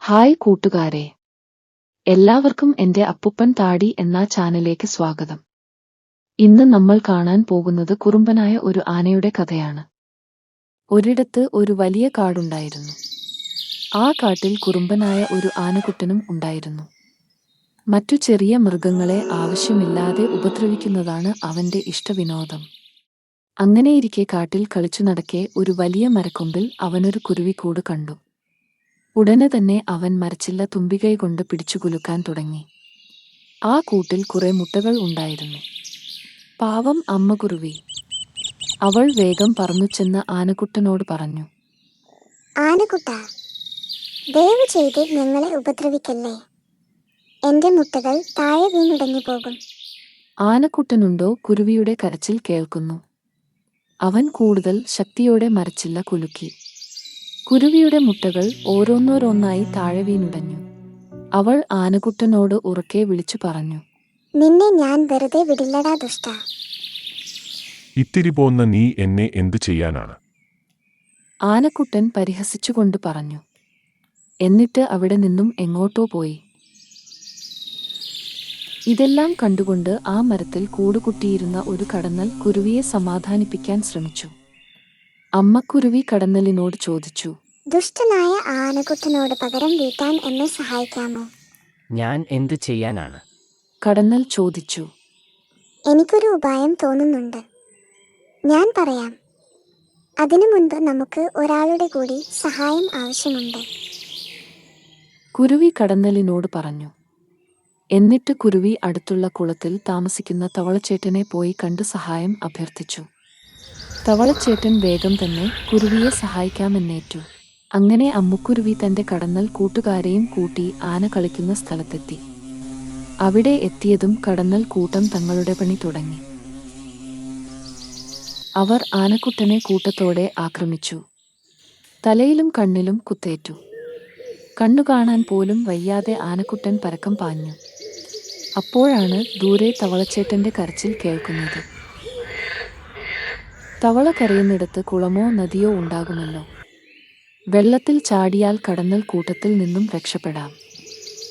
Hi കൂട്ടുകാരെ, എല്ലാവർക്കും എന്റെ അപ്പുപ്പൻ താടി എന്ന ചാനലിലേക്ക് സ്വാഗതം. ഇന്ന് നമ്മൾ കാണാൻ പോകുന്നത് കുറുമ്പനായ ഒരു ആനയുടെ കഥയാണ്. ഒരിടത്ത് ഒരു വലിയ കാടുണ്ടായിരുന്നു. ആ കാട്ടിൽ കുറുമ്പനായ ഒരു ആനക്കുട്ടനും ഉണ്ടായിരുന്നു. മറ്റു ചെറിയ മൃഗങ്ങളെ ആവശ്യമില്ലാതെ ഉപദ്രവിക്കുന്നതാണ് അവന്റെ ഇഷ്ടവിനോദം. അങ്ങനെയിരിക്കെ കാട്ടിൽ കളിച്ചു നടക്കെ ഒരു വലിയ മരക്കൊമ്പിൽ അവനൊരു കുരുവിക്കൂട് കണ്ടു. ഉടനെ തന്നെ അവൻ മരച്ചില്ല തുമ്പികൈകൊണ്ട് പിടിച്ചുകുലുക്കാൻ തുടങ്ങി. ആ കൂട്ടിൽ കുറെ മുട്ടകൾ ഉണ്ടായിരുന്നു. പാവം അമ്മ കുരുവി. അവൾ വേഗം പറന്നുചെന്ന് ആനക്കുട്ടനോട് പറഞ്ഞു, ആനക്കുട്ടാ, ദയവ് ചെയ്ത് ഞങ്ങളെ ഉപദ്രവിക്കല്ലേ. എന്റെ മുട്ടകൾ താഴെ വീണുടങ്ങി പോകും. ആനക്കുട്ടനുണ്ടോ കുരുവിയുടെ കരച്ചിൽ കേൾക്കുന്നു. അവൻ കൂടുതൽ ശക്തിയോടെ മരച്ചില്ല കുലുക്കി. കുരുവിയുടെ മുട്ടകൾ ഓരോന്നോരോന്നായി താഴെ വീണുടഞ്ഞു. അവൾ ആനക്കുട്ടനോട് ഉറക്കെ വിളിച്ചു പറഞ്ഞു, നിന്നെ ഞാൻ വെറുതെ വിടില്ലടാ ദുഷ്ട. ഇത്തിരി പോന്ന നീ എന്നെ എന്തു ചെയ്യാനാണ്? ആനക്കുട്ടൻ പരിഹസിച്ചുകൊണ്ട് പറഞ്ഞു. എന്നിട്ട് അവിടെ നിന്നും എങ്ങോട്ടോ പോയി. ഇതെല്ലാം കണ്ടുകൊണ്ട് ആ മരത്തിൽ കൂടുകുട്ടിയിരുന്ന ഒരു കടന്നൽ കുരുവിയെ സമാധാനിപ്പിക്കാൻ ശ്രമിച്ചു. അമ്മക്കുരുവി കടന്നലിനോട് ചോദിച്ചു, ദുഷ്ടനായ ആനക്കുട്ടനോട് പകരം വീട്ടാൻ എന്നെ സഹായിക്കാമോ? ഞാൻ എന്തു ചെയ്യാനാണ്? കടന്നൽ ചോദിച്ചു. എനിക്കൊരു ഉപായം തോന്നുന്നുണ്ട്. ഞാൻ പറയാം. അതിനു മുൻപ് നമുക്ക് ഒരാളുടെ കൂടി സഹായം ആവശ്യമുണ്ട്. കുരുവി കടന്നലിനോട് പറഞ്ഞു. എന്നിട്ട് കുരുവി അടുത്തുള്ള കുളത്തിൽ താമസിക്കുന്ന തവളച്ചേട്ടനെ പോയി കണ്ട് സഹായം അഭ്യർത്ഥിച്ചു. തവളച്ചേട്ടൻ വേഗം തന്നെ കുരുവിയെ സഹായിക്കാമെന്നേറ്റു. അങ്ങനെ അമ്മുക്കുരുവി തന്റെ കടന്നൽ കൂട്ടുകാരെയും കൂട്ടി ആന കളിക്കുന്ന സ്ഥലത്തെത്തി. അവിടെ എത്തിയതും കടന്നൽ കൂട്ടം തങ്ങളുടെ പണി തുടങ്ങി. അവർ ആനക്കുട്ടനെ കൂട്ടത്തോടെ ആക്രമിച്ചു. തലയിലും കണ്ണിലും കുത്തേറ്റു. കണ്ണു കാണാൻ പോലും വയ്യാതെ ആനക്കുട്ടൻ പരക്കം പാഞ്ഞു. അപ്പോഴാണ് ദൂരെ തവളച്ചേട്ടന്റെ കരച്ചിൽ കേൾക്കുന്നത്. തവള കരയുന്നിടത്ത് കുളമോ നദിയോ ഉണ്ടാകുമല്ലോ. വെള്ളത്തിൽ ചാടിയാൽ കടന്നൽ കൂട്ടത്തിൽ നിന്നും രക്ഷപ്പെടാം.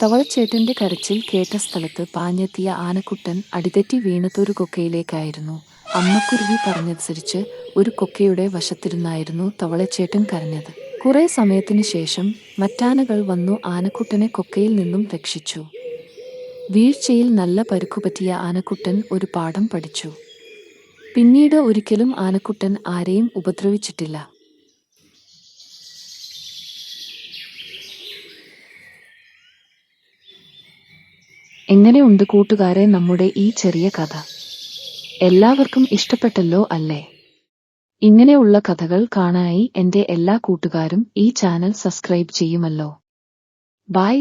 തവളച്ചേട്ടന്റെ കരച്ചിൽ കേട്ട സ്ഥലത്ത് പാഞ്ഞെത്തിയ ആനക്കുട്ടൻ അടിതെറ്റി വീണതൊരു കൊക്കയിലേക്കായിരുന്നു. അമ്മക്കുരുവി പറഞ്ഞനുസരിച്ച് ഒരു കൊക്കയുടെ വശത്തിരുന്നായിരുന്നു തവളച്ചേട്ടൻ കരഞ്ഞത്. കുറെ സമയത്തിനു ശേഷം മറ്റാനകൾ വന്നു ആനക്കുട്ടനെ കൊക്കയിൽ നിന്നും രക്ഷിച്ചു. വീഴ്ചയിൽ നല്ല പരുക്കുപറ്റിയ ആനക്കുട്ടൻ ഒരു പാഠം പഠിച്ചു. പിന്നീട് ഒരിക്കലും ആനക്കുട്ടൻ ആരെയും ഉപദ്രവിച്ചിട്ടില്ല. എങ്ങനെയുണ്ട് കൂട്ടുകാരെ നമ്മുടെ ഈ ചെറിയ കഥ? എല്ലാവർക്കും ഇഷ്ടപ്പെട്ടല്ലോ അല്ലേ? ഇങ്ങനെയുള്ള കഥകൾ കാണാനായി എന്റെ എല്ലാ കൂട്ടുകാരും ഈ ചാനൽ സബ്സ്ക്രൈബ് ചെയ്യുമല്ലോ. ബൈ.